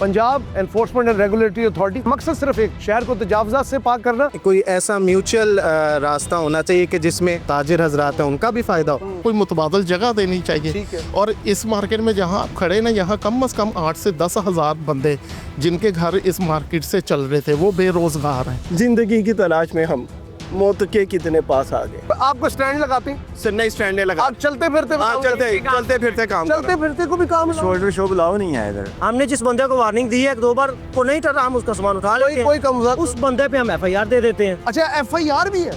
Punjab enforcement and regulatory authority, मकसद सिर्फ एक, शहर को तजावजात से पाक करना। कोई ऐसा म्यूचुअल रास्ता होना चाहिए कि जिसमें ताजिर हजरात हैं उनका भी फ़ायदा हो। कोई मुतबादल जगह देनी चाहिए। ठीक है। और इस मार्केट में जहाँ आप खड़े ना, यहाँ कम से कम 8 से 10 हज़ार बंदे जिनके घर इस मार्केट से चल रहे थे वो बेरोज़गार हैं। जिंदगी की तलाश में हम मौत के कितने पास आ गए। आपको स्टैंड लगाती, नहीं स्टैंड लगा, आप चलते फिरते चलते फिरते काम चलते फिरते को भी काम शोल्डर शो बुलाओ नहीं है इधर। हमने जिस बंदे को वार्निंग दी है 1-2 बार को नहीं टरा, हम उसका सामान उठा लेते हैं। कोई कम उस बंदे पे हम FIR दे देते हैं। अच्छा, FIR भी है।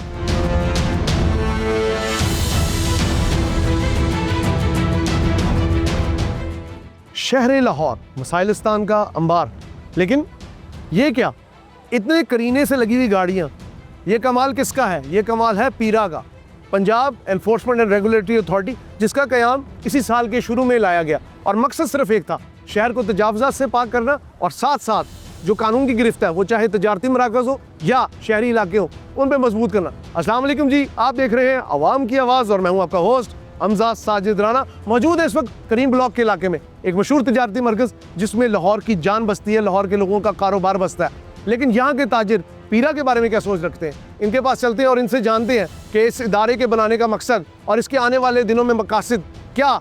शहर लाहौर मसाइलिस्तान का अंबार, लेकिन ये क्या, इतने करीने से लगी हुई गाड़ियाँ, ये कमाल किसका है? ये कमाल है पीरा का, Punjab enforcement and regulatory authority, जिसका क़याम इसी साल के शुरू में लाया गया और मकसद सिर्फ एक था, शहर को तजावजात से पाक करना और साथ साथ जो कानून की गिरफ्त है वो चाहे तजारती मराकज़ हो या शहरी इलाके हो उन पर मजबूत करना। अस्सलाम वालेकुम जी, आप देख रहे हैं अवाम की आवाज़ और मैं हूँ आपका होस्ट हमजाद साजिद राना। मौजूद है इस वक्त करीम ब्लॉक के इलाके में, एक मशहूर तजारती मरकज़ जिसमें लाहौर की जान बसती है, लाहौर के लोगों का कारोबार बसता है। लेकिन यहाँ के ताजिर पीरा के बारे में क्या सोच रखते हैं? इनके पास चलते हैं और इनसे जानते हैं कि इस इदारे के बनाने का मकसद और इसके आने वाले दिनों में मकासद क्या,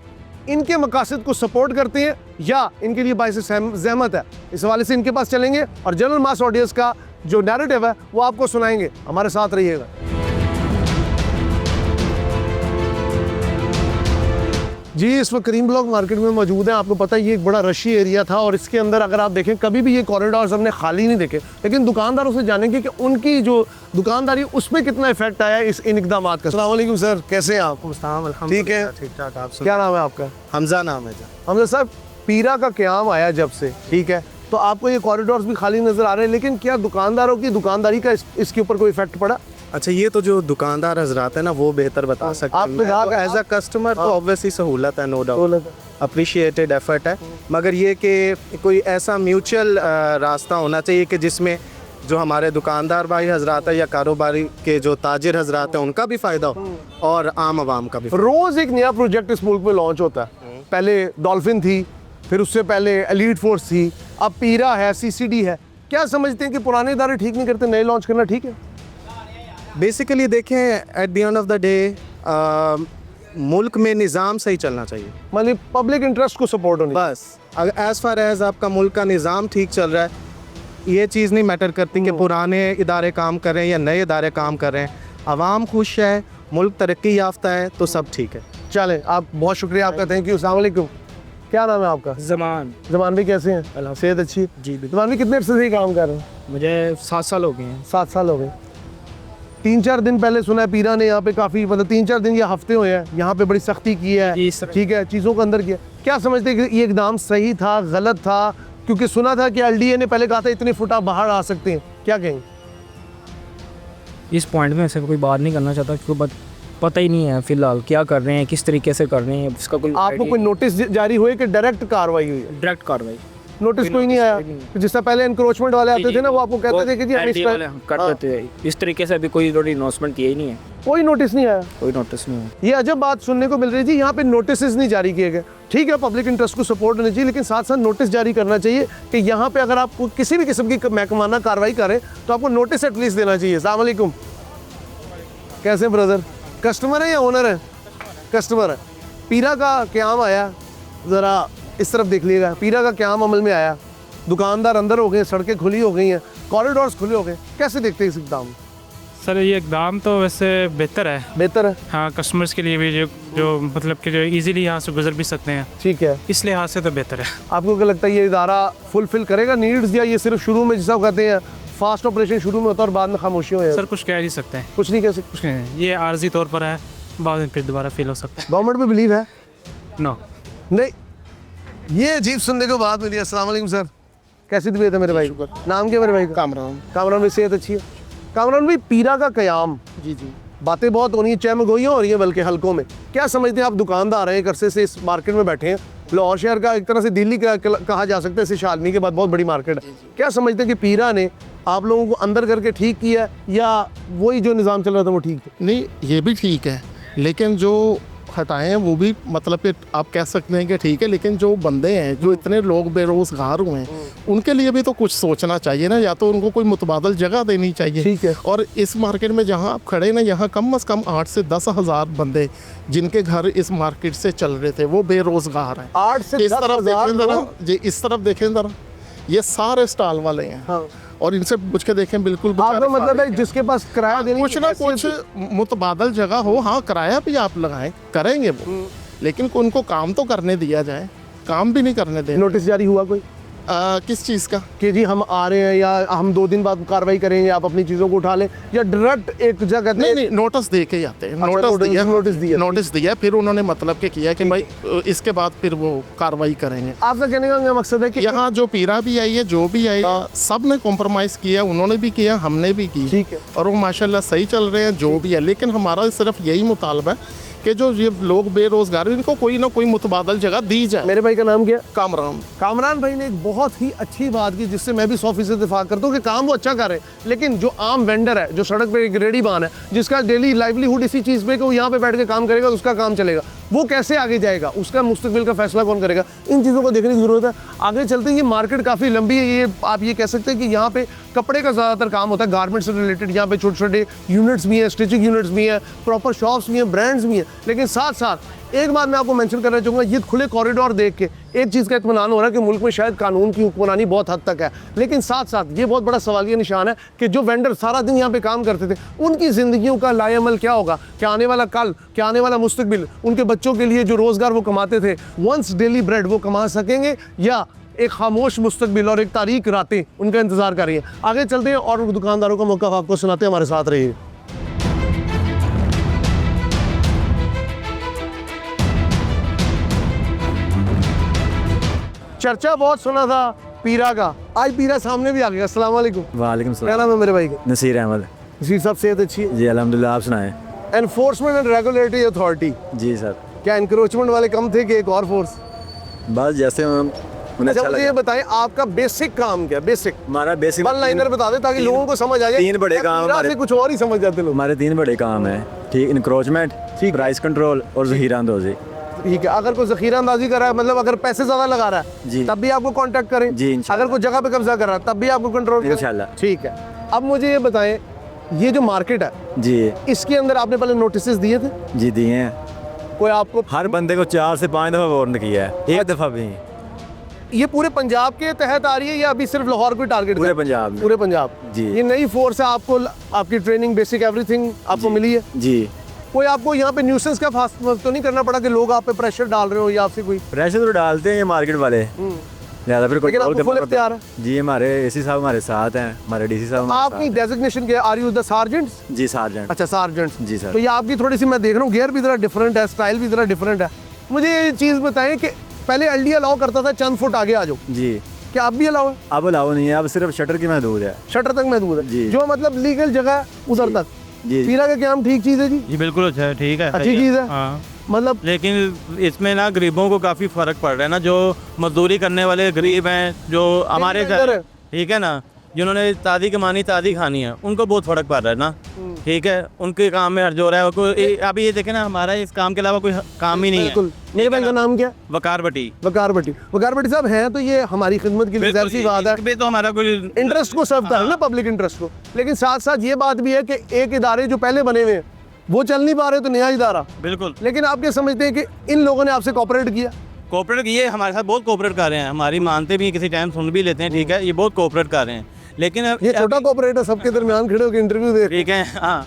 इनके मकासद को सपोर्ट करते हैं या इनके लिए बाइस ज़हमत है। इस हवाले से इनके पास चलेंगे और जनरल मास ऑडियंस का जो नैरेटिव है वो आपको सुनाएंगे। हमारे साथ रहिएगा। जी, इस वक्त करीम ब्लॉक मार्केट में मौजूद है। आपको पता है ये एक बड़ा रशी एरिया था और इसके अंदर अगर आप देखें कभी भी ये कॉरिडोर्स हमने खाली नहीं देखे, लेकिन दुकानदारों से जानेंगे कि उनकी जो दुकानदारी उस पर कितना इफेक्ट आया है इन इकदाम का। अस्सलाम वालेकुम सर, कैसे हैं आप? ठीक है, ठीक ठाक। आप क्या नाम है आपका? हमजा नाम है। हमजा साहब, पीरा का क़याम आया जब से, ठीक है, तो आपको ये कॉरिडोर्स भी खाली नज़र आ रहे हैं, लेकिन क्या दुकानदारों की दुकानदारी का इसके ऊपर कोई इफेक्ट पड़ा? अच्छा, ये तो जो दुकानदार हजरात है ना वो बेहतर बता सकते हैं। आप एज अ कस्टमर तो ऑब्वियसली सहूलत है, नो डाउट, अप्रिशिएटेड एफर्ट है, मगर ये कि कोई ऐसा म्यूचुअल रास्ता होना चाहिए कि जिसमें जो हमारे दुकानदार भाई हजरात है या कारोबारी के जो ताजिर हजरात हैं उनका भी फ़ायदा हो और आम आवाम का भी। रोज़ एक नया प्रोजेक्ट इस मुल्क में लॉन्च होता है। पहले डॉल्फिन थी, फिर उससे पहले एलीट फोर्स थी, अब पीरा है, CCD है। क्या समझते हैं कि पुराने इदारे ठीक नहीं करते, नए लॉन्च करना ठीक है? बेसिकली देखें, at the end of the day मुल्क में निज़ाम सही चलना चाहिए, मतलब पब्लिक इंटरेस्ट को सपोर्ट होनी। बस एज़ फार एज आपका मुल्क का निज़ाम ठीक चल रहा है, ये चीज़ नहीं मैटर करती कि पुराने इदारे काम कर रहे हैं या नए इदारे काम कर रहे हैं। आवाम खुश है, मुल्क तरक्की याफ्ता है, तो सब ठीक है। चलें, आप बहुत शुक्रिया आपका, थैंक यू। अस्सलाम वालेकुम, क्या नाम है आपका? जमान भी कैसे हैं? सेहत अच्छी है जी? जमान भी कितने अर्से से काम कर रहे हैं? मुझे 7 साल हो गए हैं। 7 साल हो गए। 3-4 दिन पहले सुना है पीरा ने यहाँ पे काफ़ी, मतलब 3-4 दिन या हफ्ते हुए हैं, यहाँ पे बड़ी सख्ती की है, ठीक है, चीज़ों को अंदर किया। क्या समझते हैं कि ये इकदाम सही था, गलत था? क्योंकि सुना था कि LDA ने पहले कहा था इतने फुटा बाहर आ सकते हैं, क्या कहेंगे? इस पॉइंट में ऐसे कोई बात नहीं करना चाहता क्योंकि पता ही नहीं है फिलहाल क्या कर रहे हैं, किस तरीके से कर रहे हैं, इसका कोई आपको कोई नोटिस जारी हुए कि डायरेक्ट कार्रवाई हुई है? डायरेक्ट कार्रवाई नोटिस कोई नहीं आया? जिससे पहले एनक्रोचमेंट वाले आते थे ना, वो आपको कहते थे कि जी हम इस पर कर देते हैं, इस तरीके से अभी कोई अनाउंसमेंट किया ही नहीं है, कोई नोटिस नहीं आया। कोई नोटिस नहीं है। ये अजब बात सुनने को मिल रही थी, यहाँ पे नोटिस नहीं जारी किए गए। ठीक है, पब्लिक इंटरेस्ट को सपोर्ट होनी चाहिए, लेकिन साथ साथ नोटिस जारी करना चाहिए कि यहाँ पे अगर आप किसी भी किस्म की महकमाना कार्रवाई करें तो आपको नोटिस एटलीस्ट देना चाहिए। अस्सलाम वालेकुम, कैसे ब्रदर? कस्टमर है या ओनर है? कस्टमर है। पीरा का क़याम आया, ज़रा इस तरफ देख लीजिएगा, पीरा का क़याम अमल में आया, दुकानदार अंदर हो गए, सड़कें खुली हो गई हैं, कॉरिडोर्स खुले हो गए, कैसे देखते हैं इस इक़दाम? सर, ये इक़दाम तो वैसे बेहतर है। बेहतर है, हाँ, कस्टमर्स के लिए भी जो मतलब कि जो इजीली यहाँ से गुजर भी सकते हैं, ठीक है, इस लिहाज से तो बेहतर है। आपको क्या लगता है ये इदारा फुलफिल करेगा नीड्स, या ये सिर्फ शुरू में जिसको कहते हैं फास्ट ऑपरेशन शुरू में होता है और बाद में खामोशी हो? सर, कुछ कह नहीं सकते हैं, कुछ नहीं कह सकते, कुछ नहीं, ये आर्जी तौर पर है, बाद में फिर दोबारा फेल हो सकता है। गवर्नमेंट में बिलीव है? नो, नहीं। ये अजीब सुनने को बात मिली। अस्सलाम वालेकुम सर, कैसी तबीयत है मेरे भाई? नाम क्या मेरे भाई का? कामरान। कामरान भाई, सेहत अच्छी है? कामरान भाई, पीरा का क़याम, जी, बातें बहुत हो रही हैं, चहमगोइयाँ हो रही हैं बल्कि हल्कों में। क्या समझते हैं आप? दुकानदार हैं, एक अरसे से इस मार्केट में बैठे हैं, लाहौर शहर का एक तरह से दिल्ली का कहा जा सकता है, इसे शालनी के बाद बहुत बड़ी मार्केट है। क्या समझते हैं कि पीरा ने आप लोगों को अंदर करके ठीक किया या वही जो निज़ाम चल रहा था वो ठीक है? नहीं, ये भी ठीक है, लेकिन जो हटाए हैं वो भी मतलब कि आप कह सकते हैं कि ठीक है, लेकिन जो बंदे हैं, जो इतने लोग बेरोज़गार हुए हैं, उनके लिए भी तो कुछ सोचना चाहिए ना, या तो उनको कोई मुतबादल जगह देनी चाहिए। ठीक है। और इस मार्केट में जहाँ आप खड़े ना, यहाँ कम से कम 8 से 10 हज़ार बंदे जिनके घर इस मार्केट से चल रहे थे वो बेरोज़गार हैं। 8 से इस 10 तरफ हज़ार देखें ज़रा लोग। जी, इस तरफ देखें ज़रा, ये सारे स्टॉल वाले हैं। हाँ। और इनसे पूछ के देखें, बिल्कुल आपका बेचारे मतलब है फारिग जिसके पास किराया देने कुछ की ना हैसियत कुछ मुतबादल जगह हो। हाँ, किराया भी आप लगाएं, करेंगे वो, लेकिन उनको काम तो करने दिया जाए, काम भी नहीं करने दें। नोटिस जारी हुआ कोई किस चीज़ का? कि जी हम आ रहे हैं, या हम 2 दिन बाद कार्रवाई करेंगे, आप अपनी चीज़ों को उठा लें, या डायरेक्ट एक जगह नहीं नहीं, नोटिस दे के जाते हैं। नोटिस दिया, फिर उन्होंने मतलब के किया कि भाई इसके बाद फिर वो कार्रवाई करेंगे। आपका कहने का मकसद है कि यहाँ जो पीरा भी आई है, जो भी आई है, सब ने कॉम्प्रोमाइज़ किया, उन्होंने भी किया, हमने भी की। ठीक है। और वो माशाल्लाह सही चल रहे हैं जो भी है। लेकिन हमारा सिर्फ यही मुतालबा है कि जो ये लोग बेरोज़गार हैं, इनको कोई ना कोई मुतबादल जगह दी जाए। मेरे भाई का नाम क्या है? कामरान। कामरान भाई ने एक बहुत ही अच्छी बात की, जिससे मैं भी 100% इत्तेफाक करता हूँ कि काम वो अच्छा कर रहे हैं, लेकिन जो आम वेंडर है, जो सड़क पे एक रेडी बान है, जिसका डेली लाइवलीहुड इसी चीज़ पे कि वो यहाँ पे बैठ के काम करेगा, उसका काम चलेगा, वो कैसे आगे जाएगा, उसका मुस्तकबिल का फैसला कौन करेगा, इन चीज़ों को देखने की ज़रूरत है। आगे चलते हैं, ये मार्केट काफ़ी लंबी है, ये आप ये कह सकते हैं कि यहाँ पे कपड़े का ज़्यादातर काम होता है, गारमेंट से रिलेटेड। यहाँ पे छोटे छोटे यूनिट्स भी हैं, स्टिचिंग यूनिट्स भी हैं, प्रॉपर शॉप्स भी हैं, ब्रांड्स भी हैं। लेकिन साथ साथ एक बात मैं आपको मेंशन करना चाहूँगा, ये खुले कॉरिडोर देख के एक चीज़ का इत्मीनान हो रहा है कि मुल्क में शायद कानून की हुक्मरानी बहुत हद तक है, लेकिन साथ साथ ये बहुत बड़ा सवालिया निशान है कि जो वेंडर सारा दिन यहाँ पे काम करते थे, उनकी ज़िंदगियों का लाएअमल क्या होगा, क्या आने वाला कल, क्या आने वाला मुस्तकबिल, उनके बच्चों के लिए जो रोज़गार वो कमाते थे, वंस डेली ब्रेड वो कमा सकेंगे, या एक खामोश मुस्तकबिल और एक तारीक रातें उनका इंतज़ार कर रही हैं। आगे चलते हैं और दुकानदारों का मौका आपको सुनाते हैं, हमारे साथ रहिए। चर्चा बहुत सुना था पीरा का, आज पीरा सामने भी आ गया। अस्सलाम वालेकुम। वालेकुम क्या सलाम। नाम है मेरे भाई का? नसीर अहमद। जी साहब, सेहत अच्छी है? जी अल्हम्दुलिल्लाह, आप सुनाएं। एनफोर्समेंट एंड रेगुलेटरी अथॉरिटी, जी सर। क्या इंक्रोचमेंट वाले कम थे कि एक और फोर्स? बस जैसे उन्हें अच्छा, अच्छा मुझे ये लगा। बताएं आपका बेसिक काम क्या? बेसिक हमारा बेसिक वन लाइनर बता दे ताकि लोगों को समझ आ जाए। 3 बड़े काम पीरा से हमारे, कुछ और ही समझ जाते लोग। हमारे 3 बड़े काम हैं, ठीक, इंक्रोचमेंट, प्राइस कंट्रोल और ज़ख़ीरा अंदोज़ी। ठीक है, अगर कोई ज़ख़ीरा अंदाजी कर रहा है, मतलब अगर पैसे ज़्यादा लगा रहा है जी, तब भी आपको कांटेक्ट करें। जी, इंशाल्लाह। अगर कोई जगह पे कब्जा कर रहा है तब भी आपको कंट्रोल करें। इंशाल्लाह। ठीक है, अब मुझे ये बताएं, ये जो मार्केट है जी इसके अंदर आपने पहले नोटिस दिए थे? जी दिए हैं। कोई आपको हर बंदे को 4 से 5 दफ़ा वार्न किया है, एक दफ़ा भी नहीं। ये पूरे पंजाब के तहत आ रही है या अभी सिर्फ लाहौर को टारगेट? पूरे पंजाब में। पूरे पंजाब जी। ये नई फोर्स है, आपको आपकी ट्रेनिंग बेसिक एवरीथिंग आपको मिली है? जी। कोई आपको यहाँ पे न्यूसेंस का तो नहीं करना पड़ा कि लोग आप पे प्रेशर डाल रहे हो या आपसे कोई? प्रेशर तो डालते हैं ये मार्केट वाले ज़्यादा, फिर लेकिन आपको फुल इख्तियार है? जी, हमारे एसी साहब हमारे साथ हैं, हमारे डीसी साहब हमारे आपकी साथ डेजिग्नेशन क्या है? Are you the sergeants? हैं। जी सार्जेंट। अच्छा, सार्जेंट्स। जी सर। तो ये आपकी थोड़ी सी मैं देख रहा हूँ गियर भी ज़रा डिफरेंट है, स्टाइल भी ज़रा डिफरेंट है। मुझे ये चीज़ बताएं कि पहले एलडी अलाउ करता था चंद फुट आगे आ जाओ, जी क्या अब भी अलाउ है? अब अलाउ नहीं है, अब सिर्फ शटर की महदूद है। शटर तक महदूद है, जी। जो मतलब लीगल जगह है उधर तक। जी पीरा का काम ठीक चीज़ है जी? जी बिल्कुल अच्छा है, ठीक है, अच्छी चीज़ है। हाँ, मतलब लेकिन इसमें ना गरीबों को काफ़ी फ़र्क पड़ रहा है ना, जो मजदूरी करने वाले गरीब हैं, जो हमारे अंदर है। ठीक है ना, जिन्होंने ताज़ी कमानी ताज़ी खानी है, उनको बहुत फ़र्क पड़ रहा है ना। ठीक है, उनके काम में हर्ज हो रहा है। कोई अभी ये देखें ना, हमारा इस काम के अलावा कोई काम ही नहीं है। बिल्कुल। मेरे भाई का नाम क्या? वकार भट्टी। वकार भट्टी साहब हैं, तो ये हमारी खिदमत की जाहिर सी बात है, इसमें तो हमारा कोई इंटरेस्ट को सर्व है ना, पब्लिक इंटरेस्ट को। लेकिन साथ साथ ये बात भी है कि एक इदारे जो पहले बने हुए हैं वो चल नहीं पा रहे, तो नया इदारा। बिल्कुल। लेकिन आप क्या समझते हैं कि इन लोगों ने आपसे कोऑपरेट किया? कोऑपरेट ये हमारे साथ बहुत कोऑपरेट कर रहे हैं, हमारी मानते भी हैं, किसी टाइम सुन भी लेते हैं। ठीक है, ये बहुत कोऑपरेट कर रहे हैं, लेकिन ये छोटा कोऑपरेट है, सबके दरमियान खड़े होकर इंटरव्यू दे। ठीक है। हाँ,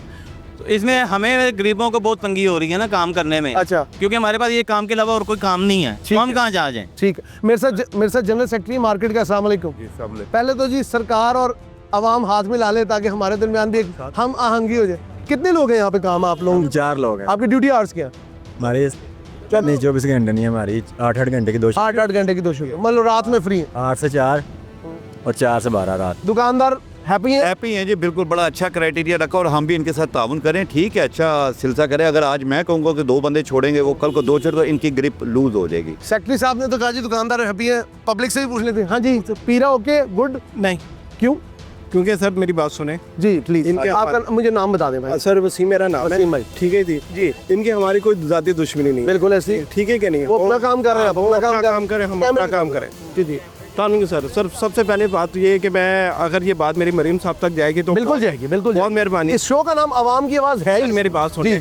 तो इसमें हमें गरीबों को बहुत तंगी हो रही है ना काम करने में। अच्छा। क्योंकि हमारे पास ये काम के अलावा और कोई काम नहीं है, तो हम कहाँ जा जाएं? ठीक है, मेरे साथ जनरल सेक्रेटरी मार्केट का। अस्सलाम वालेकुम। पहले तो जी सरकार और आवाम हाथ में ला ले ताकि हमारे दरमियान भी एक हम आहंगी हो जाए। कितने लोग हैं यहाँ पे काम आप लोग? 4 लोग हैं। आपकी ड्यूटी आवर्स क्या है? हमारी नहीं 24 घंटे नहीं है, हमारी 8-8 घंटे की 2 शिफ्ट। 8-8 घंटे की 2 शिफ्ट, मतलब रात में फ्री है। 8 से 4 और 4 से 12 रात। दुकानदार हैप्पी है? हैप्पी हैं जी, बिल्कुल। बड़ा अच्छा क्राइटेरिया रखा और हम भी इनके साथ ताउन करें। ठीक है, अच्छा सिलसिला करें। अगर आज मैं कहूँगा कि 2 बंदे छोड़ेंगे, वो कल को 2 छोड़, तो इनकी ग्रिप लूज हो जाएगी। सेक्रेटरी साहब ने तो कहा जी दुकानदार हैप्पी है, पब्लिक से भी पूछ लेते हैं। हाँ जी, तो पीरा ओके गुड? नहीं, क्यों? क्योंकि सर मेरी बात सुने जी प्लीज, इनके आपका मुझे नाम बता दें भाई। सर वसीम मेरा नाम वसीम भाई। है, ठीक है जी। इनकी हमारी कोई ज़ाती दुश्मनी नहीं, बिल्कुल ऐसी, ठीक है कि नहीं? वो अपना काम कर रहे हैं, वो अपना काम करें, हम अपना काम करें। जी जी थैंक यू सर। सर सबसे पहले बात ये है कि मैं, अगर ये बात मेरी मरीम साहब तक जाएगी तो बिल्कुल जाएगी, बिल्कुल बहुत मेहरबानी। इस शो का नाम आवाम की आवाज़ है ही। मेरी बात सुनिए,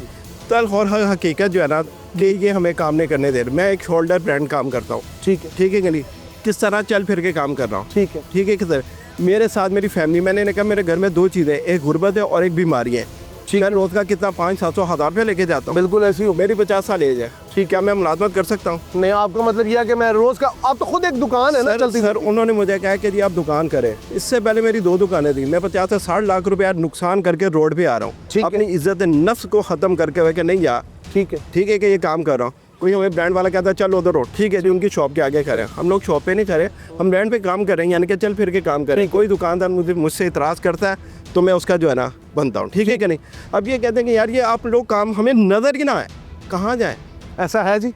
तल और हकीकत जो है ना, ये हमें काम नहीं करने दे रहे। मैं एक शोल्डर ब्रांड काम करता हूँ, ठीक है, ठीक है कि नहीं? किस तरह चल फिर के काम कर रहा हूँ, ठीक है, ठीक है कि सर मेरे साथ मेरी फैमिली, मैंने कहा मेरे घर में दो चीज़ें, एक गुर्बत है और एक बीमारी है। ठीक है, रोज़ का कितना 500-700 रुपये लेके जाता हूँ। बिल्कुल ऐसी हो। मेरी 50 साल एज है, ठीक है, मैं मुलाजमत कर सकता हूँ? नहीं, आपका मतलब यह है कि मैं रोज़ का, आप तो खुद एक दुकान है ना चलती। सर उन्होंने मुझे कहा कि जी आप दुकान करें। इससे पहले मेरी 2 दुकानें थी, मैं 50 से 60 लाख रुपया नुकसान करके रोड पे आ रहा हूँ, अपनी इज्जत नफ्स को ख़त्म करके हुए कि नहीं यार ठीक है कि ये काम कर रहा हूँ। कोई हमें ब्रांड वाला कहता है चल उधर रोड, ठीक है जी, उनकी शॉप के आगे करें। हम लोग शॉप पे नहीं करें, हम ब्रांड पे काम करें, यानी कि चल फिर के काम करें। कोई दुकानदार मुझसे इतराज़ करता है तो मैं उसका जो है ना बनता हूँ, ठीक है कि नहीं? अब ये कहते हैं कि यार ये आप लोग काम हमें नज़र ही ना आए, कहाँ जाएँ? ऐसा है जी।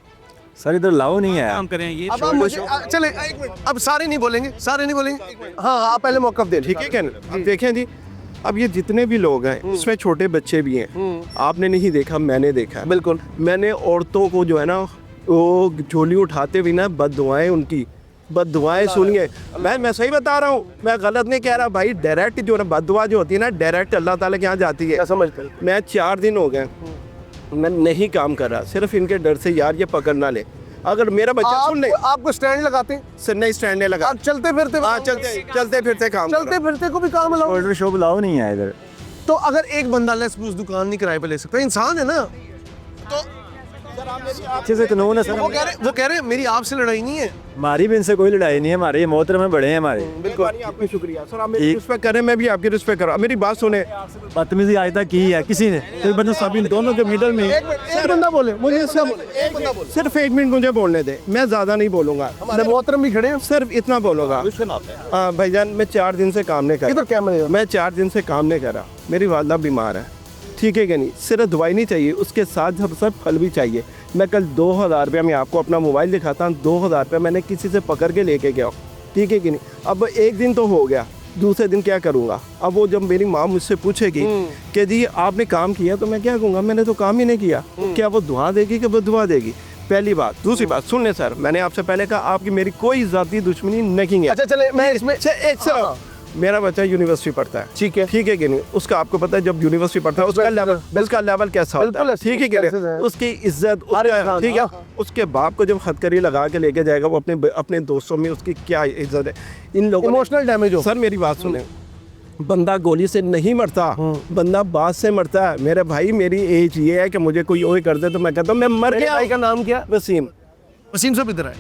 सर इधर लाओ नहीं है। काम करें ये अब आप मुझे चले एक मिनट, अब सारे नहीं बोलेंगे, सारे नहीं बोलेंगे। हाँ, आप पहले मौक़िफ़ दें, ठीक है क्या? अब देखें जी, अब ये जितने भी लोग हैं उसमें छोटे बच्चे भी हैं, आपने नहीं देखा, मैंने देखा। बिल्कुल, मैंने औरतों को जो है ना वो झोली उठाते हुए ना बददुआएं, उनकी बददुआएं सुनिए। मैं सही बता रहा हूँ, मैं गलत नहीं कह रहा भाई। डायरेक्ट जो है ना बददुआ जो होती है ना, डायरेक्ट अल्लाह ताला के यहाँ जाती है। समझ। मैं 4 दिन हो गए मैं नहीं काम कर रहा, सिर्फ इनके डर से यार ये पकड़ ना ले। अगर मेरा बच्चा सुन ले, आपको स्टैंड लगाते हैं सर नहीं स्टैंड नहीं लगा, आप चलते फिरते, हाँ चलते फिरते काम चलते फिरते को भी काम लगाओ। शोल्डर शॉप लाओ नहीं है इधर। तो अगर एक बंदा लेट्स सपोज दुकान नहीं किराए पे ले सकता, इंसान है ना, तो अच्छे से कानून है सर। वो कह रहे हैं मेरी आपसे लड़ाई नहीं है। हमारी भी इनसे कोई लड़ाई नहीं है, हमारे ये मोहतरम में बड़े हैं हमारे। बिल्कुल आपका शुक्रिया सर, आप मेरी रिस्पेक्ट करें, मैं भी आपकी रिस्पेक्ट कर रहा हूँ। मेरी बात सुने, बदतमीजी आज तक की है किसी ने, तो बंदा सब इन दोनों के मिडल में। एक बंदा बोले, मुझे एक बंदा बोले, सिर्फ 1 मिनट मुझे बोलने दे, मैं ज़्यादा नहीं बोलूँगा। हमारे मोहतरम भी खड़े हैं, सिर्फ इतना बोलूँगा। हाँ भाईजान, मैं 4 दिन से काम नहीं कर इधर कैमरे रहा, मैं 4 दिन से काम नहीं कर रहा। मेरी वालदा बीमार है, ठीक है कि नहीं? सिर्फ दवाई नहीं चाहिए, उसके साथ सब फल भी चाहिए। मैं कल 2000 रुपया, मैं आपको अपना मोबाइल दिखाता हूँ, 2000 रुपया मैंने किसी से पकड़ के लेके गया, ठीक है कि नहीं? अब 1 दिन तो हो गया, दूसरे दिन क्या करूँगा? अब वो जब मेरी माँ मुझसे पूछेगी कि जी आपने काम किया, तो मैं क्या कहूँगा? मैंने तो काम ही नहीं किया। क्या वो दुआ देगी कि वो दुआ देगी? पहली बात। दूसरी बात सुन ले सर, मैंने आपसे पहले कहा आपकी मेरी कोई ज़ाती दुश्मनी नहीं है। अच्छा चले, मैं इसमें मेरा बच्चा यूनिवर्सिटी पढ़ता है, ठीक है कि नहीं? उसका आपको पता है जब यूनिवर्सिटी पढ़ता है उसका लेवल कैसा होता है, ठीक है कि नहीं? उसकी इज्जत, ठीक है, उसके बाप को जब हथकड़ी लगा के लेके जाएगा, वो अपने दोस्तों में उसकी क्या इज्जत है। इन लोगों इमोशनल डैमेज हो। सर मेरी बात सुने, बंदा गोली से नहीं मरता, बंदा बात से मरता है। मेरे भाई मेरी एज ये है कि मुझे कोई ओए कर दे तो मैं कहता हूँ मैं मर गया। भाई का नाम क्या? वसीम। वसीम साहब इधर आए।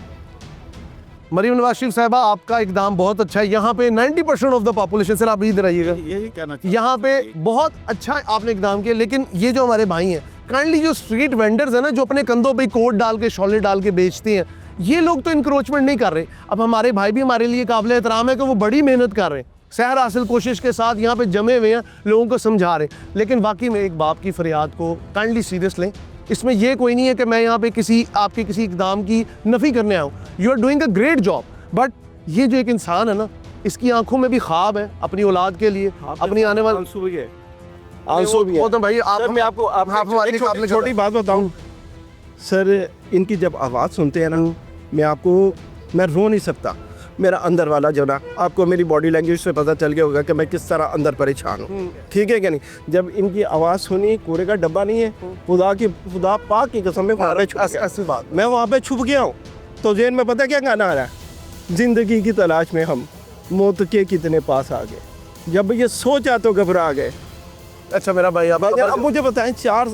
मरीम नवाज शरीफ साहिबा, आपका इकदाम बहुत अच्छा है। यहाँ पे 90% ऑफ द पॉपुलेशन, सर आप इधर आइएगा, यही कहना चाहिए। यहाँ पे बहुत अच्छा आपने इकदाम किया। लेकिन ये जो हमारे भाई हैं, काइंडली जो स्ट्रीट वेंडर्स हैं ना, जो अपने कंधों पे कोट डाल के, शॉले डाल के बेचते हैं, ये लोग तो इंक्रोचमेंट नहीं कर रहे। अब हमारे भाई भी हमारे लिए काबिल एहतराम है कि वो बड़ी मेहनत कर रहे हैं, सहर हासिल कोशिश के साथ यहाँ पे जमे हुए हैं, लोगों को समझा रहे हैं। लेकिन वाकई में एक बाप की फरियाद को काइंडली सीरियस लें। इसमें यह कोई नहीं है कि मैं यहाँ पे आपके किसी इकदाम की नफ़ी करने आऊँ। You are doing a great job, but ये जो एक इंसान है ना, इसकी आंखों में भी ख्वाब है अपनी औलाद के लिए, अपनी आने वाले आंसू भी है, आंसू भी है। वो तो भाई आप, मैं आपको हमारी छोटी बात बताऊं सर, इनकी जब आवाज़ सुनते हैं ना, मैं रो नहीं सकता। मेरा अंदर वाला जो ना, आपको मेरी बॉडी लैंग्वेज से पता चल गया होगा कि मैं किस तरह अंदर परेशान हूँ, ठीक है क्या नहीं? जब इनकी आवाज़ सुनी, कूड़े का डब्बा नहीं है, खुदा पाक की कसम में ऐसी बात, मैं वहाँ पे छुप गया हूँ। तो जेल में पता क्या गाना आ रहा है? जिंदगी की तलाश में हम मौत के कितने पास आ गए, जब ये सोचा तो घबरा गए। अच्छा मेरा भाई, अब मुझे बताएं,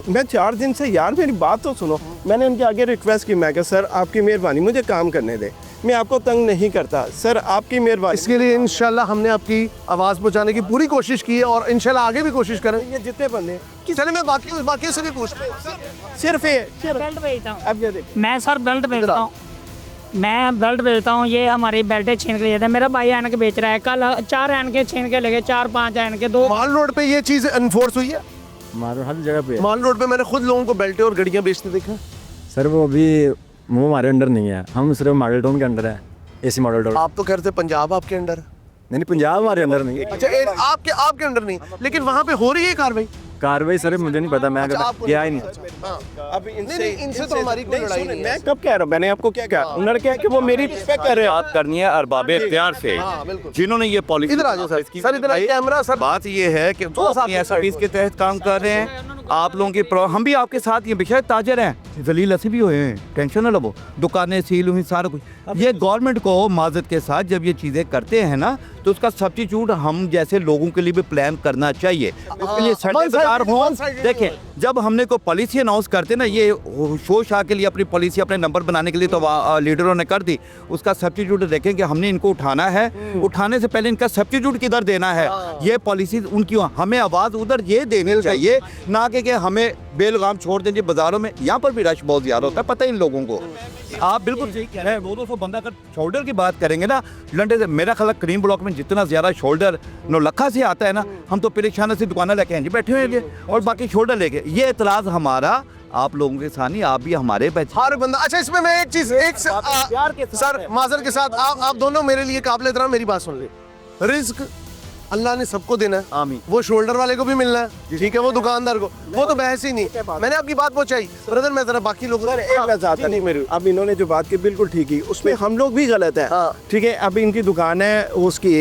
मैं 4 दिन से, यार मेरी बात तो सुनो, मैंने उनके आगे रिक्वेस्ट की, मैं कि सर आपकी मेहरबानी मुझे काम करने दे, मैं आपको तंग नहीं करता, सर आपकी मेहरबानी। इसके लिए इंशाल्लाह हमने आपकी आवाज़ पहुंचाने की पूरी कोशिश की है और इंशाल्लाह आगे भी कोशिश करें। ये जितने बंदे, चले मैं बाकी से भी पूछता सिर्फ बेल्ट बेचता हूँ। अब ये देखिए, मैं सर बेल्ट बेचता हूँ, मैं बेल्ट बेचता हूँ। ये हमारी बेल्टें छीन के लेते हैं। मेरा भाई ऐनक बेच रहा है, कल 4 ऐनकें छीन के ले गए, 4-5 ऐनकें। 2 माल रोड पे ये चीज़ एनफोर्स हुई है? हमारे हर जगह पे है। माल रोड पे मैंने खुद लोगों को बेल्टें और गड़ियाँ बेचते देखा। सर वो अभी वो हमारे अंडर नहीं है, हम सिर्फ मॉडल टाउन के अंडर है, एसी मॉडल टाउन। आप तो कहते पंजाब आपके अंडर, नहीं पंजाब हमारे अंदर नहीं है। अच्छा आपके अंडर नहीं, लेकिन वहाँ पे हो रही है कार्रवाई। कार्रवाई सर मुझे नहीं पता, मैं अच्छा, अगर आपको गया ही नहीं। अब इनसे तो हमारी कोई लड़ाई नहीं है। मैं कब कह रहा हूँ, मैंने आपको क्या कहा, उन्होंने क्या कि वो मेरी रिस्पेक्ट कर रहे हैं। बात करनी है अरबाब इख्तियार से, जिन्होंने ये पॉलिसी, इधर आ जाओ सर इधर आ, कैमरा सर। बात ये है कि वो अपनी एसओपीज के तहत काम कर रहे हैं। आप लोगों की हम भी आपके साथ ये बेशक ताजर हैं, जलील ऐसे भी हुए हैं, टेंशन ना लो, दुकानें सील हुई, सारा कुछ। ये गवर्नमेंट को माजरत के साथ जब ये चीज़ें करते हैं ना, तो उसका सब्स्टिट्यूट हम जैसे लोगों के लिए भी प्लान करना चाहिए। इसके लिए सर्टिफिकेट हों। देखें, जब हमने कोई पॉलिसी अनाउंस करते ना, ये शो शाह के लिए अपनी पॉलिसी अपने नंबर बनाने के लिए तो लीडरों ने कर दी, उसका सब्स्टिट्यूट देखें कि हमने इनको उठाना है, उठाने से पहले इनका सब्स्टिट्यूट किधर देना है, ये पॉलिसी उनकी, हमें आवाज़ उधर ये देनी चाहिए, ना कि हमें बेलगाम छोड़ देंगे बाजारों में। यहाँ पर भी रश बहुत ज़्यादा होता है, पता है इन लोगों को। आप बिल्कुल सही कह रहे हैं, 200 बंदा अगर शोल्डर की बात करेंगे ना, लंडे से मेरा ख्याल करीम ब्लॉक में जितना ज़्यादा शोल्डर नौलखा से आता है ना, हम तो परेशान से दुकानें लेके हैं जी बैठे हुए हैं और बाकी शोल्डर लेके। ये इतराज़ हमारा आप लोगों के साथ नहीं, आप भी हमारे हर बंदा। अच्छा इसमें मैं एक चीज सर माजर के साथ आप दोनों मेरे लिए काबिल एहतराम, मेरी बात सुन ले। रिस्क अल्लाह ने सबको देना है, आमीन। वो शोल्डर वाले को भी मिलना है, ठीक है, वो दुकानदार को, वो तो बहस ही नहीं। मैंने आपकी बात पहुंचाई ब्रदर, मैं जरा बाकी लोगों नहीं मेरी, अब इन्होंने जो बात की बिल्कुल ठीक ही, उसमें हम लोग भी गलत है। ठीक है, अब इनकी दुकान है उसकी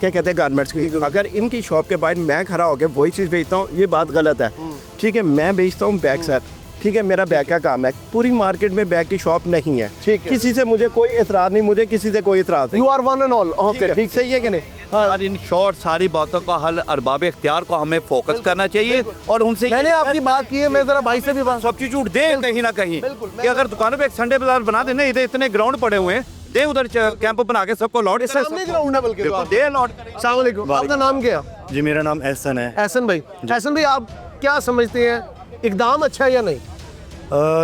क्या कहते हैं गारमेंट्स की, अगर इनकी शॉप के बाहर मैं खड़ा होकर वही चीज़ बेचता हूँ, ये बात गलत है। ठीक है, मैं बेचता हूँ बैग सर, ठीक है, मेरा बैग का काम है, पूरी मार्केट में बैग की शॉप नहीं है, ठीक है, किसी से मुझे कोई एतराज़ नहीं, मुझे किसी से कोई एतराज़ नहीं। You are one and all, okay, ठीक सही है कि नहीं? और इन शॉर्ट सारी बातों का हल अरबाब इख्तियार को हमें फोकस करना चाहिए और उनसे मैंने आपकी बात की है, मैं जरा भाई से भी बात, सब्स्टिट्यूट दे कहीं ना कहीं कि अगर दुकानों पे एक संडे बाजार बना देना, इधर इतने ग्राउंड पड़े हुए हैं, दे उधर कैंप बना के सबको लौट, ग्राउंड है बल्कि दे लौट। अस्सलाम वालेकुम, आपका नाम क्या? जी मेरा नाम एहसन है। एहसन भाई, आप क्या समझते हैं, इकदाम अच्छा है या नहीं?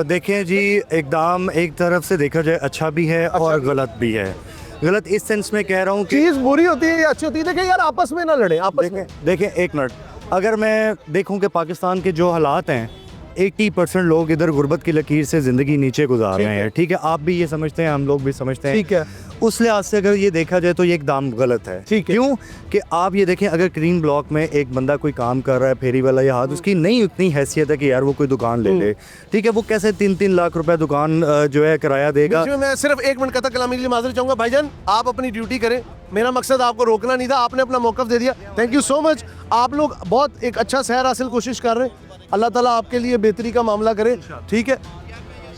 देखिए जी, एकदम एक तरफ से देखा जाए अच्छा भी है और गलत भी है। गलत इस सेंस में कह रहा हूँ कि चीज़ बुरी होती है या अच्छी होती है, देखिए यार आपस में ना लड़े, आपस में। देखें एक मिनट, अगर मैं देखूं कि पाकिस्तान के जो हालात हैं, 80% लोग इधर गुर्बत की लकीर से ज़िंदगी नीचे गुजार रहे हैं, ठीक है, आप भी ये समझते हैं, हम लोग भी समझते हैं, ठीक है। उस लिहाज से अगर ये देखा जाए तो ये एकदम गलत है, ठीक है। क्यों कि आप ये देखें, अगर क्रीम ब्लॉक में एक बंदा कोई काम कर रहा है, फेरी वाला या हाथ, उसकी नहीं उतनी हैसियत है कि यार वो कोई दुकान ले ले, ठीक है, वो कैसे 3-3 लाख रुपए दुकान जो है किराया देगा। मैं सिर्फ 1 मिनट कथा कलामी के लिए माजूर चाहूँगा, भाईजान आप अपनी ड्यूटी करें, मेरा मकसद आपको रोकना नहीं था, आपने अपना मौक़िफ़ दे दिया, थैंक यू सो मच। आप लोग बहुत एक अच्छा शहर हासिल कोशिश कर रहे हैं, अल्लाह ताला आपके लिए बेहतरी का मामला करे, ठीक है।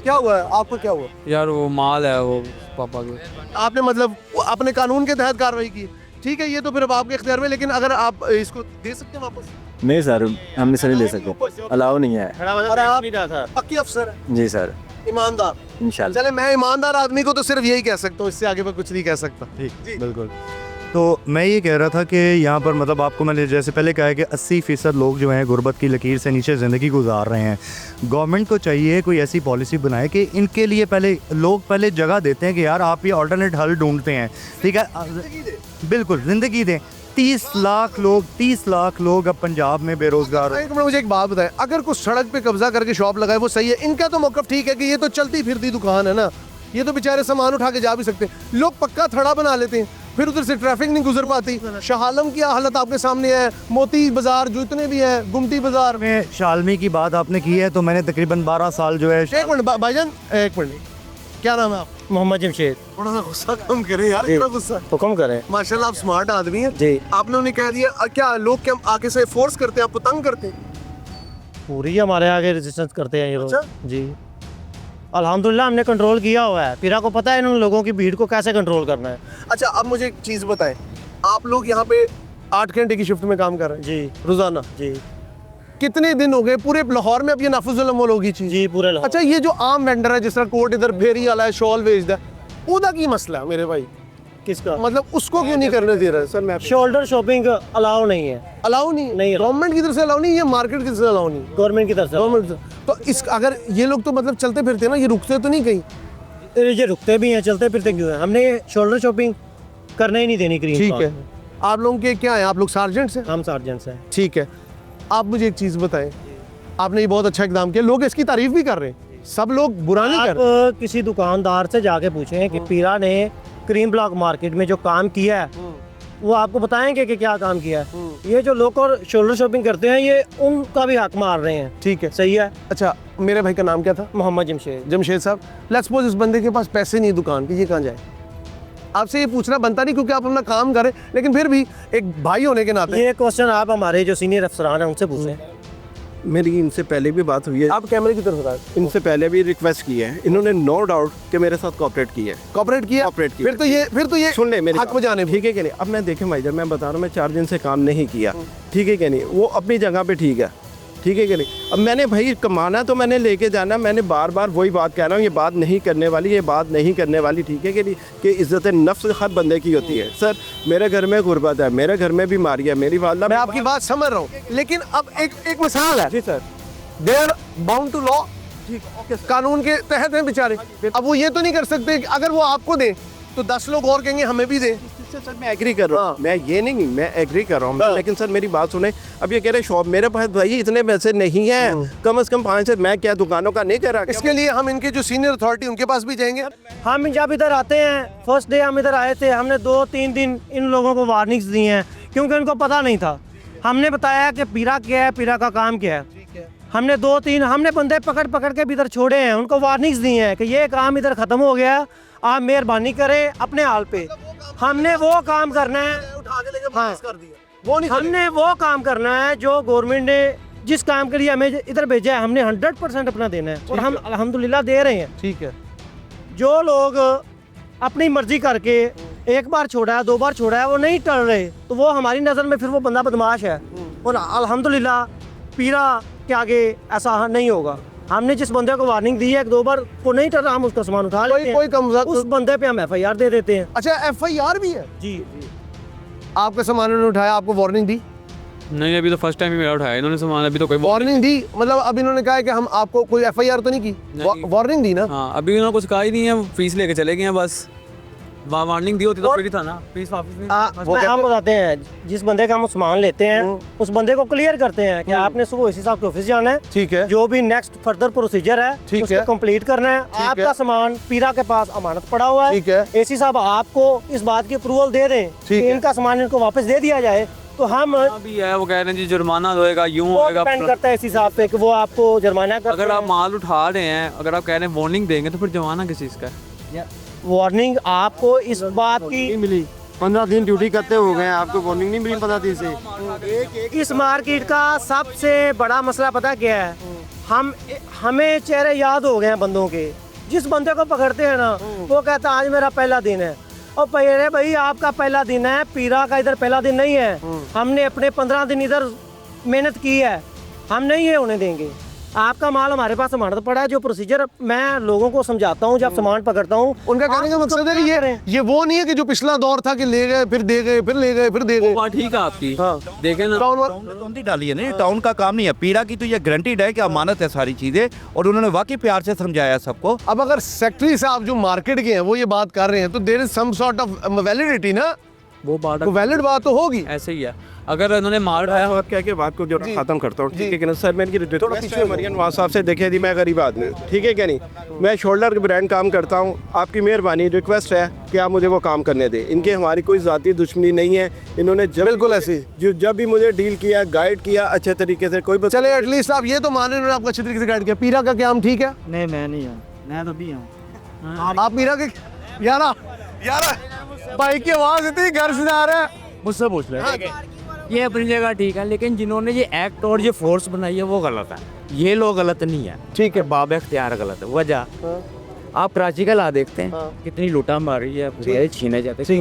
क्या हुआ है आपको, क्या हुआ यार वो माल है वो पापा के, आपने मतलब अपने कानून के तहत कार्रवाई की, ठीक है, ये तो फिर अब आपके इख्तियार में, लेकिन अगर आप इसको दे सकते हैं वापस? नहीं सर, हम इसे नहीं ले सकते, अलाउ नहीं है। और आप पक्की अफसर हैं? जी सर, ईमानदार, इंशाल्लाह। चले, मैं ईमानदार आदमी को तो सिर्फ यही कह सकता हूँ, इससे आगे मैं कुछ नहीं कह सकता। ठीक, बिल्कुल। तो मैं ये कह रहा था कि यहाँ पर मतलब आपको मैंने जैसे पहले कहा है कि 80% लोग जो हैं गुर्बत की लकीर से नीचे ज़िंदगी गुजार रहे हैं। गवर्नमेंट को चाहिए कोई ऐसी पॉलिसी बनाए कि इनके लिए पहले जगह देते हैं कि यार आप ये ऑल्टरनेट हल ढूंढते हैं, ठीक है, बिल्कुल ज़िंदगी दें। 30 लाख लोग अब पंजाब में बेरोजगार। एक मिनट, मुझे एक बात बताएं, अगर कुछ सड़क पे कब्जा करके शॉप लगाए वो सही है, इनका तो मौक़िफ़ ठीक है कि ये तो चलती फिरती दुकान है ना, ये तो बेचारे सामान उठा के जा भी सकते हैं, लोग पक्का थड़ा बना लेते हैं, फिर उधर से ट्रैफिक नहीं गुजर पाती। शाहालम की हालत आपके सामने है, मोती बाजार जो इतने भी हैं, गुमटी बाजार में शालमी की बात आपने की है, तो मैंने तकरीबन 12 साल जो है। एक मिनट भाईजान, एक मिनट, क्या नाम है आप? मोहम्मद जमशेद। थोड़ा सा गुस्सा कम करें यार, इतना गुस्सा हुक्म करें। माशाल्लाह आप स्मार्ट आदमी हैं जी। आप लोगों ने कह दिया, क्या लोग क्या आगे से फोर्स करते हैं, आपको तंग करते हैं? पूरी हमारे आगे रेजिस्टेंस करते हैं ये लोग। अच्छा? जी, अल्हम्दुलिल्लाह हमने कंट्रोल किया हुआ है, फिर आपको पता है इन लोगों की भीड़ को कैसे कंट्रोल करना है। अच्छा, अब मुझे एक चीज़ बताएं, आप लोग यहाँ पे 8 घंटे की शिफ्ट में काम कर रहे हैं जी रोजाना, जी कितने दिन हो गए पूरे लाहौर में? अब ये नाफुजुल अमल होगी चीज़ जी पूरे लाहौर। अच्छा, ये जो आम वेंडर है, जिस तरह कोट इधर फेरी वाला है, शॉल बेचता है, ਉਹਦਾ ਕੀ मसला है मेरे भाई? किसका? मतलब उसको क्यों नहीं करने दे रहे? सर मैं शोल्डर शॉपिंग अलाउ नहीं है। अलाउ नहीं, गवर्नमेंट की तरफ से अलाउ नहीं, ये मार्केट की तरफ से अलाउ नहीं, गवर्नमेंट की तरफ से। गवर्नमेंट तो इस अगर ये लोग तो मतलब चलते फिरते ना, ये रुकते तो नहीं कहीं? ये रुकते भी हैं, चलते फिरते क्यों हैं? हमने शोल्डर शॉपिंग करने ही नहीं देनी क्रीम। ठीक है, आप लोगों के क्या है, आप लोग सार्जेंट्स हैं? हम सार्जेंट्स हैं। ठीक है, आप मुझे एक चीज़ बताएं, आपने ये बहुत अच्छा इक़दाम किया, लोग इसकी तारीफ भी कर रहे हैं, सब लोग बुरा नहीं कर रहे। आप किसी दुकानदार से जाके पूछें कि पीरा ने क्रीम ब्लॉक मार्केट में जो काम किया है वो आपको बताएंगे कि क्या काम किया है। ये जो लोग और शोल्डर शॉपिंग करते हैं ये उनका भी हक मार रहे हैं। ठीक है, सही है। अच्छा मेरे भाई का नाम क्या था? मोहम्मद जमशेद। जमशेद साहब, लेट्स सपोज इस बंदे के पास पैसे नहीं दुकान के, ये कहाँ जाए? आपसे ये पूछना बनता नहीं क्योंकि आप अपना काम करें, लेकिन फिर भी एक भाई होने के नाते ये क्वेश्चन आप हमारे जो सीनियर अफसरान हैं उनसे पूछें। मेरी इनसे पहले भी बात हुई है, आप कैमरे की तरफ बताएं। इनसे पहले भी रिक्वेस्ट की है, इन्होंने नो डाउट कि मेरे साथ कोऑपरेट की है। कॉपरेट किया? कॉपरेट किया। फिर तो ये सुन ले मेरी हक बजाने। ठीक है कि नहीं? अब मैं देखें भाई, जब मैं बता रहा हूँ मैं 4 दिन से काम नहीं किया, ठीक है कि नहीं? वो अपनी जगह पे ठीक है, ठीक है कि नहीं? अब मैंने भाई कमाना तो मैंने लेके जाना, मैंने बार बार वही बात कह रहा हूँ, ये बात नहीं करने वाली, ये बात नहीं करने वाली, ठीक है कि नहीं? कि इज़्ज़त नफ्स हर बंदे की होती है। सर मेरे घर में गुर्बत है, मेरे घर में बीमारी है, मेरी वालदा। मैं आपकी बात समझ रहा हूँ, लेकिन अब एक मिसाल है। जी sir, they are bound to law, कानून के तहत हैं बेचारे। अब वो ये तो नहीं कर सकते कि अगर वो आपको दे तो 10 लोग और कहेंगे हमें भी दे। सर मैं एग्री कर रहा हूँ, मैं ये नहीं, मैं एग्री कर रहा हूँ, लेकिन सर मेरी बात सुने। अब ये कह रहे शॉप मेरे पास भाई इतने पैसे नहीं है, कम से कम 5 से मैं क्या दुकानों का नहीं कर रहा। इसके लिए हम इनके जो सीनियर अथॉरिटी उनके पास भी जाएंगे। हम जब इधर आते हैं, फर्स्ट डे हम इधर आए थे, हमने 2-3 दिन इन लोगों को वार्निंग्स दी हैं क्योंकि उनको पता नहीं था। हमने बताया कि पीरा क्या है, पीरा का काम क्या है। हमने 2-3 हमने बंदे पकड़ के भी इधर छोड़े हैं, उनको वार्निंग्स दी हैं कि ये काम इधर ख़त्म हो गया, आप मेहरबानी करें अपने हाल पे। हमने वो काम करना है, हाँ, वो नहीं हमने वो काम करना है जो गवर्नमेंट ने जिस काम के लिए हमें इधर भेजा है, हमने 100% अपना देना है और हम अल्हम्दुलिल्लाह दे रहे हैं। ठीक है। जो लोग अपनी मर्जी करके एक बार छोड़ा है, 2 बार छोड़ा है, वो नहीं टल रहे, तो वो हमारी नज़र में फिर वो बंदा बदमाश है। और अल्हम्दुलिल्लाह पीरा के आगे ऐसा नहीं होगा। हमने जिस बंदे को वार्निंग दी है 1-2 बार वो नहीं टल रहा, हम उसका सामान उठा लेते हैं, कोई कम उस बंदे पे हम FIR दे देते हैं। अच्छा FIR भी है? जी। आपका सामान उन्होंने उठाया, आपको वार्निंग दी? नहीं, अभी तो फर्स्ट टाइम ही मेरा उठाया इन्होंने सामान, अभी तो कोई वार्निंग दी मतलब अब इन्होंने कहा है कि हम आपको कोई FIR तो नहीं की? वार्निंग दी ना? हाँ, अभी उन्होंने कुछ कहा ही नहीं है, फीस लेके चले गए हैं बस। वार्निंग दी होती तो फिर ही था ना, फीस वापस नहीं। हम बताते हैं जिस बंदे का हम सामान लेते हैं उस बंदे को क्लियर करते हैं कि आपने सुबह इसी साहब के ऑफिस जाना है। ठीक है। जो भी नेक्स्ट फर्दर प्रोसीजर है उसको कंप्लीट करना है। आपका सामान पीरा के पास अमानत पड़ा हुआ है। ठीक है। AC साहब आपको इस बात की अप्रूवल दे दें कि इनका सामान इनको वापस दे दिया जाए, तो हम अभी है वो कह रहे हैं जी जुर्माना होएगा, यूं होएगा। डिपेंड करता है AC साहब पे कि वो आपको जुर्माना करते अगर आप हैं। माल उठा रहे हैं, अगर आप कह रहे हैं वार्निंग देंगे तो फिर जुर्माना किस चीज़ का है? वार्निंग आपको इस बात की मिली, 15 दिन ड्यूटी करते हो गए, आपको वार्निंग नहीं मिली 15 दिन से। इस मार्केट का सबसे बड़ा मसला पता क्या है? हमें चेहरे याद हो गए हैं बंदों के। जिस बंदे को पकड़ते हैं ना वो कहता है आज मेरा पहला दिन है, और पहले भाई आपका पहला दिन है, पीरा का इधर पहला दिन नहीं है। हमने अपने 15 दिन इधर मेहनत की है, हम नहीं ये होने देंगे। आपका माल हमारे पास अमानत पड़ा है। जो प्रोसीजर मैं लोगों को समझाता हूँ जब सामान पकड़ता हूँ, उनका कहने का मकसद है कि ये वो नहीं है कि जो पिछला दौर था कि ले गए फिर दे गए फिर ले गए फिर दे गए। बात ठीक है आपकी। हाँ। देखें ना, टाउन डाली है ना, टाउन का काम नहीं है। पीरा की तो ये गारंटीड है कि अमानत है सारी चीजें, और उन्होंने वाकई प्यार से समझाया सबको। अब अगर सेक्रेटरी साहब जो मार्केट के हैं वो ये बात कर रहे हैं तो there is some sort of validity ना, वो बात वैलिड बात तो होगी। ऐसे ही है। अगर उन्होंने माल उठाया बात कह के बात को जो खत्म करता हूँ, ठीक है कि ना सर। मैंने रिक्वेस्ट है मरियम नवाज साहब से, देखिए जी मैं गरीब आदमी, ठीक है क्या नहीं, मैं शोल्डर के ब्रांड काम करता हूँ, आपकी मेहरबानी रिक्वेस्ट है कि आप मुझे वो काम करने दें। इनके हमारी कोई ज़ाती दुश्मनी नहीं है, इन्होंने बिल्कुल ऐसी जब भी मुझे डील किया, गाइड किया अच्छे तरीके से। कोई चले एटलीस्ट आप ये तो मान रहे हैं आपको अच्छे तरीके से गाइड किया। पीरा का काम ठीक है? नहीं मैं नहीं हूँ, मैं तो भी हूँ। आप पीरा के यारा भाई की आवाज इतनी घर से आ रहा है, मुझसे पूछ रहे ये अपनी जगह ठीक है, लेकिन जिन्होंने ये एक्ट और ये फोर्स बनाई है वो गलत है। ये लोग गलत नहीं है, ठीक है, बाब इख्तियार गलत है। वजह आप कराची का ला देखते हैं, कितनी लूटा मारी है, छीने जाते,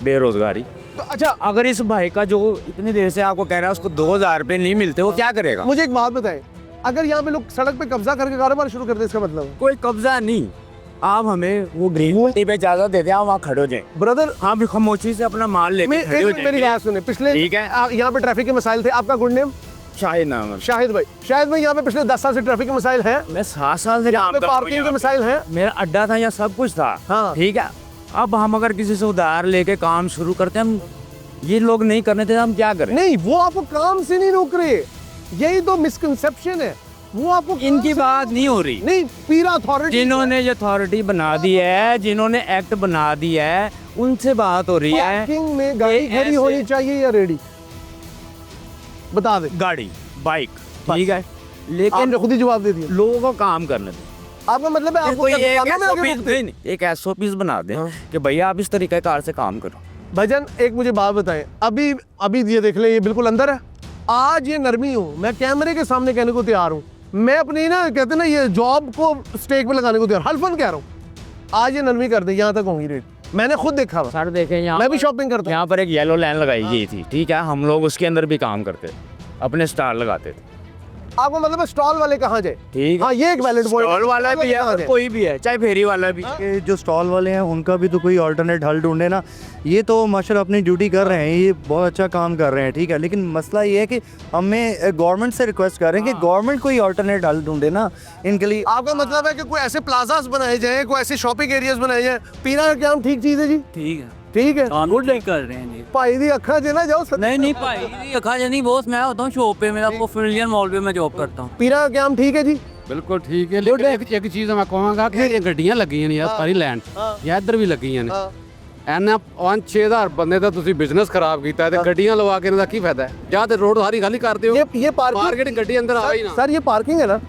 बेरोजगारी। तो अच्छा अगर इस भाई का जो इतनी देर से आपको कह रहा है उसको 2000 रुपये नहीं मिलते, वो क्या करेगा? मुझे एक बात बताएं, अगर यहाँ पे लोग सड़क पे कब्जा करके कारोबार शुरू कर दे, इसका मतलब कोई कब्जा नहीं, आप हमें वो ग्रीन पे इजाजत देते हैं, आप वहाँ खड़े हो जाए ब्रदर, हाँ भी खामोशी से अपना माल ले। मेरी बात सुने, पिछले ठीक है, यहाँ पे ट्रैफिक के मसाइल थे। आपका गुड नेम? शाहिद नाम है। शाहिद भाई यहाँ पे पिछले 10 साल से ट्रैफिक के मसाइल हैं। मैं 7 साल से पार्किंग के मसाइल हैं। मेरा अड्डा था, यहाँ सब कुछ था। हाँ ठीक है, अब हम अगर किसी से उधार लेके काम शुरू करते हैं, हम ये लोग नहीं करने थे, हम क्या करें? नहीं, वो आपको काम से नहीं रोक रहे, यही तो मिसकंसेप्शन है। वो आपको इनकी बात नहीं हो रही। नहीं, पीरा अथॉरिटी जिन्होंने ये अथॉरिटी बना दी है, जिन्होंने एक्ट बना दिया है, उनसे बात हो रही है। पार्किंग में गाड़ी खड़ी होनी चाहिए या रेडी? बता दे। गाड़ी, बाइक, ठीक है, लेकिन आपने खुद ही जवाब दे दिया। लोगों को काम करने दें। आपका मतलब है आपको कोई क्या एक दुकानों में आके रोकते हैं? एक SOPs बना दें कि भैया आप इस तरीके कार से काम करो। भजन एक मुझे बात बताएं, अभी अभी ये देख लें, ये बिल्कुल अंदर है। आज ये नरमी हो, मैं कैमरे के सामने कहने को तैयार हूँ, मैं अपनी ना कहते ना ये जॉब को स्टेक पे लगाने को तैयार, हल्फन कह रहा हूँ, आज ये नरमी कर दे, यहाँ तक होंगी रेट। मैंने खुद देखा हुआ। सर देखें, यहाँ मैं भी शॉपिंग करता हूँ। यहाँ पर एक येलो लाइन लगाई गई थी, ठीक है, हम लोग उसके अंदर भी काम करते थे, अपने स्टार लगाते थे। आपको मतलब है स्टॉल वाले कहाँ जाए? ठीक, हाँ, ये एक वैलिड पॉइंट। स्टॉल वाला भी है और कोई भी है, चाहे फेरी वाला भी। कि जो स्टॉल वाले हैं उनका भी तो कोई अल्टरनेट हल ढूंढे ना। ये तो माशाल्लाह अपनी ड्यूटी कर रहे हैं, ये बहुत अच्छा काम कर रहे हैं, ठीक है, लेकिन मसला ये है कि हमें गवर्नमेंट से रिक्वेस्ट कर रहे हैं कि गवर्नमेंट कोई अल्टरनेट हल ढूंढे ना इनके लिए। आपका मतलब है कि कोई ऐसे प्लाजास बनाए जाए, कोई ऐसे शॉपिंग एरियाज बनाए जाए। पीरा क्या ठीक चीज़ है जी? ठीक है, ठीक है, गुड नहीं कर रहे हैं जी। भाई दी अखा जे ना जाओ। नहीं भाई, अखा नहीं बहुत, मैं होता हूँ शॉप पे, मेरा फिलियन मॉल पे मैं जॉब करता हूँ। पीरा क्या ठीक है जी? बिल्कुल ठीक है, लेकिन एक चीज़ मैं कहूँगा कि ये गड्डियां लगी हैं यार सारी लैंड, या इधर भी लगी हैं ਇਹਨਾਂ 5-6000 ਬੰਦੇ ਦਾ ਤੁਸੀਂ ਬਿਜ਼ਨਸ ਖਰਾਬ ਕੀਤਾ ਤੇ ਗੱਡੀਆਂ ਲਵਾ ਕੇ ਇਹਨਾਂ ਦਾ ਕੀ ਫਾਇਦਾ ਹੈ? ਜਾਂ ਤੇ ਰੋਡ ਸਾਰੀ ਖਾਲੀ ਕਰ ਦਿਓ। ये मार्केट ਗੱਡੀ अंदर आवे ही ना। सर ये पार्किंग है ना?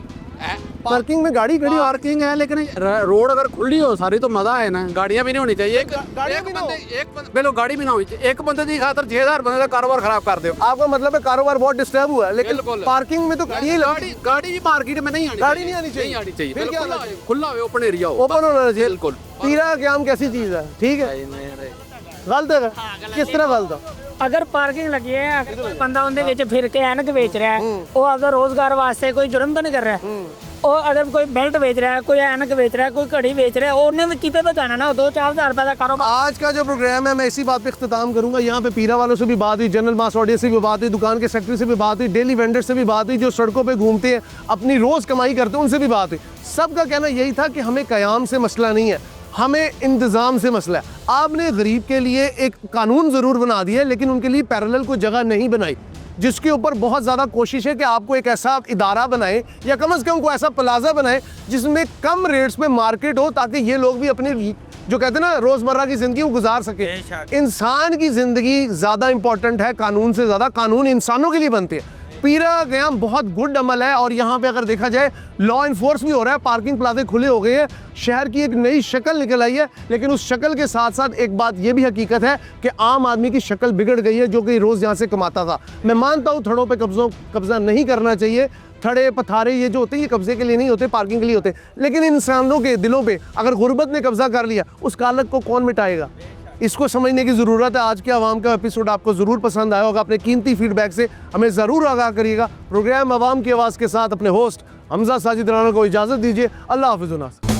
पार्किंग में गाड़ी खड़ी हो। पार्किंग है, लेकिन रोड अगर खुली हो सारी तो मजा है ना। गाड़ियां भी नहीं होनी चाहिए। बिल्कुल गाड़ी भी ना होनी चाहिए। एक बंदे की खातर 6000 बंदे का कारोबार खराब कर दो। आपका मतलब है कारोबार बहुत डिस्टर्ब हुआ है, लेकिन पार्किंग में तो गाड़ी भी मार्केट में नहीं आनी, गाड़ी नहीं आनी चाहिए, नहीं आनी चाहिए। खुला हो, ओपन एरिया हो, ओपन होना चाहिए। बिल्कुल। पीरा क्या कैसी चीज है? ठीक है, गलत है? किस तरह गलत है? अगर पार्किंग लगी है, बंदा उनके ਵਿੱਚ फिर के एनक बेच रहा है, वो अगर रोजगार वास्ते कोई जुर्म तो नहीं कर रहा है। और अगर कोई बेल्ट बेच रहा है, कोई एनक बेच रहा है, कोई घड़ी बेच रहा है, उन्हें कितने पे जाना ना, 2-4 हज़ार रुपए का कारोबार। आज का जो प्रोग्राम है मैं इसी बात पे इख्तिताम करूंगा। यहाँ पे पीरा वालों से भी बात हुई, जनरल मास ऑडियंस से भी बात हुई, दुकान के सेक्रेटरी से भी बात हुई, डेली वेंडर से भी बात हुई, जो सड़कों पे घूमते हैं अपनी रोज़ कमाई करते हैं, उनसे भी बात हुई। सबका कहना यही था कि हमें क़याम से मसला नहीं है, हमें इंतज़ाम से मसला है। आपने गरीब के लिए एक कानून ज़रूर बना दिया, लेकिन उनके लिए पैरेलल को जगह नहीं बनाई, जिसके ऊपर बहुत ज़्यादा कोशिश है कि आपको एक ऐसा इदारा बनाए या कम से कम कोई ऐसा प्लाजा बनाए जिसमें कम रेट्स में मार्केट हो, ताकि ये लोग भी अपनी जो कहते हैं ना रोज़मर्रा की ज़िंदगी वो गुजार सके। इंसान की ज़िंदगी ज़्यादा इंपॉर्टेंट है कानून से ज़्यादा। कानून इंसानों के लिए बनते हैं। पीरा क़याम बहुत गुड अमल है, और यहाँ पे अगर देखा जाए लॉ इन्फोर्स भी हो रहा है, पार्किंग प्लाजे खुले हो गए हैं, शहर की एक नई शक्ल निकल आई है। लेकिन उस शक्ल के साथ साथ एक बात ये भी हकीकत है कि आम आदमी की शक्ल बिगड़ गई है, जो कि रोज़ यहाँ से कमाता था। मैं मानता हूँ थड़ों पे कब्जा नहीं करना चाहिए, थड़े पथारे ये जो होते हैं ये कब्जे के लिए नहीं होते, पार्किंग के लिए होते, लेकिन इंसानों के दिलों पे अगर गुर्बत ने कब्जा कर लिया, उस कालक को कौन मिटाएगा? इसको समझने की ज़रूरत है। आज के आवाम का एपिसोड आपको ज़रूर पसंद आया होगा। अपने कीमती फीडबैक से हमें ज़रूर आगाह करिएगा। प्रोग्राम आवाम की आवाज़ के साथ अपने होस्ट हमजा साजिद राना को इजाज़त दीजिए। अल्लाह हाफ़िज़।